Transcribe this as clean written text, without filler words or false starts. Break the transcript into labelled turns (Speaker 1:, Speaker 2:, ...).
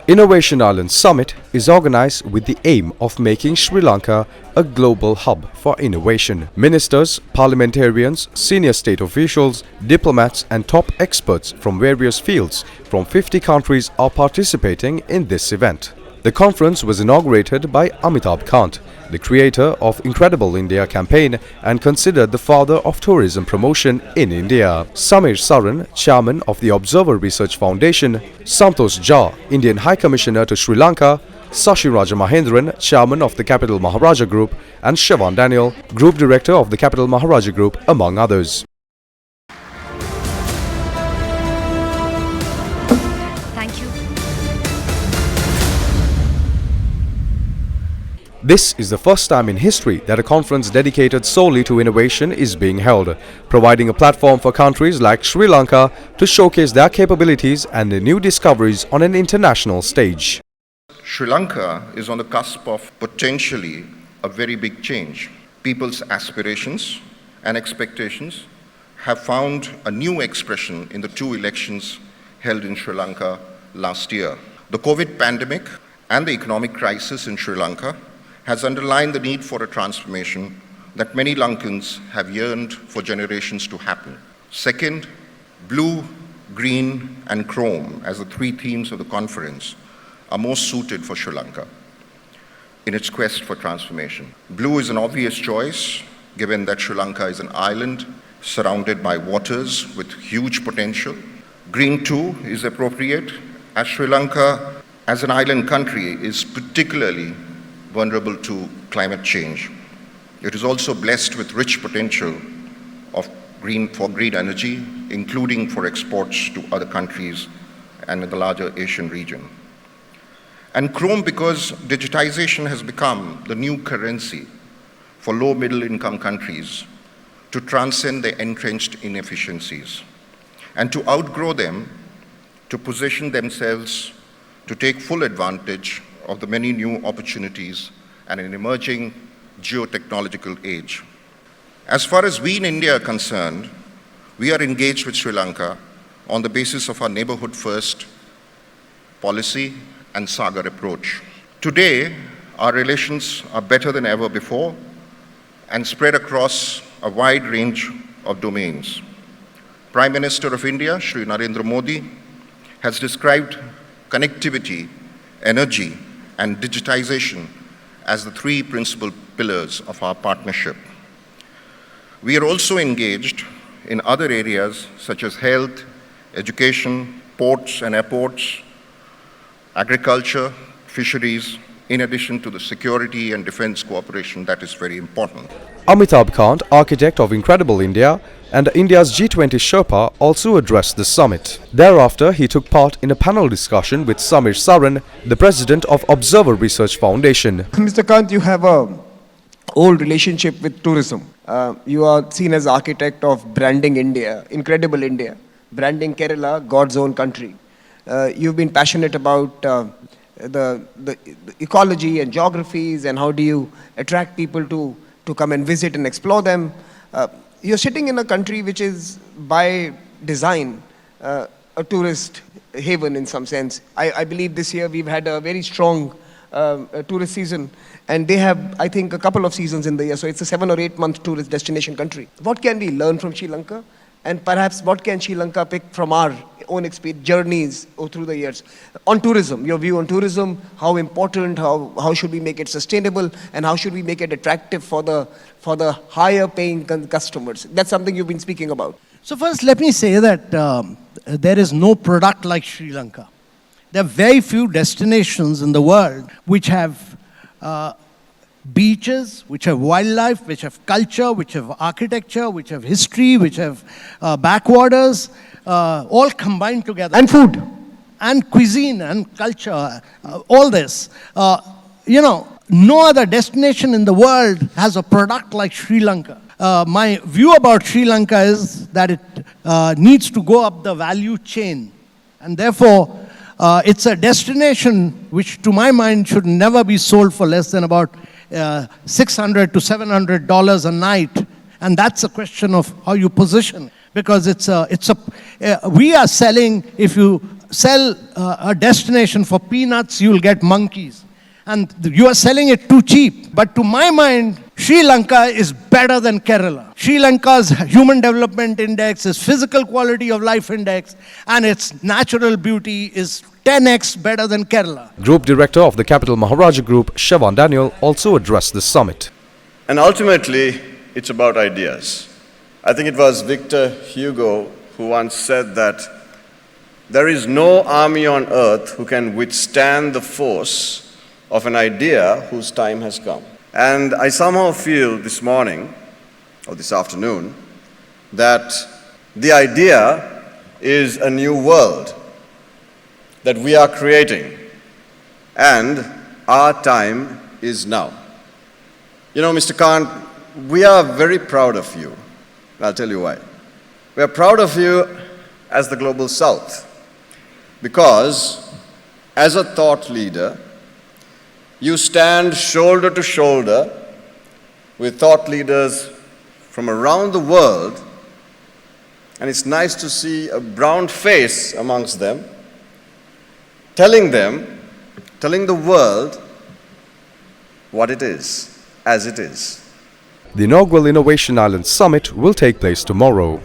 Speaker 1: Innovation Island Summit is organized with the aim of making Sri Lanka a global hub for innovation. Ministers, parliamentarians, senior state officials, diplomats and top experts from various fields from 50 countries are participating in this event. The conference was inaugurated by Amitabh Kant, the creator of Incredible India campaign and considered the father of tourism promotion in India. Samir Saran, chairman of the Observer Research Foundation, Santosh Jha, Indian High Commissioner to Sri Lanka, Sashi Raja Mahendran, chairman of the Capital Maharaja Group, and Siobhan Daniel, group director of the Capital Maharaja Group, among others.
Speaker 2: Thank you.
Speaker 1: This is the first time in history that a conference dedicated solely to innovation is being held, providing a platform for countries like Sri Lanka to showcase their capabilities and their new discoveries on an international stage.
Speaker 3: Sri Lanka is on the cusp of potentially a very big change. People's aspirations and expectations have found a new expression in the two elections held in Sri Lanka last year. The COVID pandemic and the economic crisis in Sri Lanka has underlined the need for a transformation that many Lankans have yearned for generations to happen. Second, blue, green, and chrome as the three themes of the conference are most suited for Sri Lanka in its quest for transformation. Blue is an obvious choice, given that Sri Lanka is an island surrounded by waters with huge potential. Green too is appropriate, as Sri Lanka, as an island country, is particularly vulnerable to climate change. It is also blessed with rich potential for green energy, including for exports to other countries and in the larger Asian region. And chrome because digitization has become the new currency for low middle income countries to transcend their entrenched inefficiencies and to outgrow them, to position themselves to take full advantage of the many new opportunities and an emerging geotechnological age. As far as we in India are concerned, we are engaged with Sri Lanka on the basis of our neighborhood first policy and Sagar approach. Today, our relations are better than ever before and spread across a wide range of domains. Prime Minister of India, Shri Narendra Modi, has described connectivity, energy, and digitization as the three principal pillars of our partnership. We are also engaged in other areas such as health, education, ports and airports, agriculture, fisheries, in addition to the security and defense cooperation that is very important.
Speaker 1: Amitabh Kant, architect of Incredible India and India's G20 Sherpa, also addressed the summit. Thereafter, he took part in a panel discussion with Samir Saran, the president of Observer Research Foundation.
Speaker 4: Mr. Kant, you have an old relationship with tourism. You are seen as architect of branding India, Incredible India, branding Kerala, God's own country. You've been passionate about the ecology and geographies and how do you attract people to come and visit and explore them. You're sitting in a country which is by design a tourist haven in some sense. I believe this year we've had a very strong tourist season, and they have, I think, a couple of seasons in the year, so it's a 7 or 8 month tourist destination country. What can we learn from Sri Lanka? And perhaps what can Sri Lanka pick from our own experience, journeys through the years? On tourism, your view on tourism, how important, how should we make it sustainable, and how should we make it attractive for the higher paying customers? That's something you've been speaking about.
Speaker 5: So first let me say that there is no product like Sri Lanka. There are very few destinations in the world which have beaches, which have wildlife, which have culture, which have architecture, which have history, which have backwaters, all combined together.
Speaker 4: And food.
Speaker 5: And cuisine and culture, all this. No other destination in the world has a product like Sri Lanka. My view about Sri Lanka is that it needs to go up the value chain. And therefore, it's a destination which, to my mind, should never be sold for less than about $600 to $700 a night, and that's a question of how you position. Because we are selling, if you sell a destination for peanuts, you'll get monkeys. And you are selling it too cheap. But to my mind, Sri Lanka is better than Kerala. Sri Lanka's Human Development Index, its physical quality of life index, and its natural beauty is 10x better than Kerala.
Speaker 1: Group Director of the Capital Maharaja Group, Shavan Daniel, also addressed the summit.
Speaker 2: And ultimately, it's about ideas. I think it was Victor Hugo who once said that there is no army on earth who can withstand the force of an idea whose time has come. And I somehow feel this morning, or this afternoon, that the idea is a new world that we are creating, and our time is now. You know, Mr. Khan, we are very proud of you. I'll tell you why. We are proud of you as the Global South, because as a thought leader, you stand shoulder to shoulder with thought leaders from around the world, and it's nice to see a brown face amongst them, telling the world what it is, as it is.
Speaker 1: The inaugural Innovation Island Summit will take place tomorrow.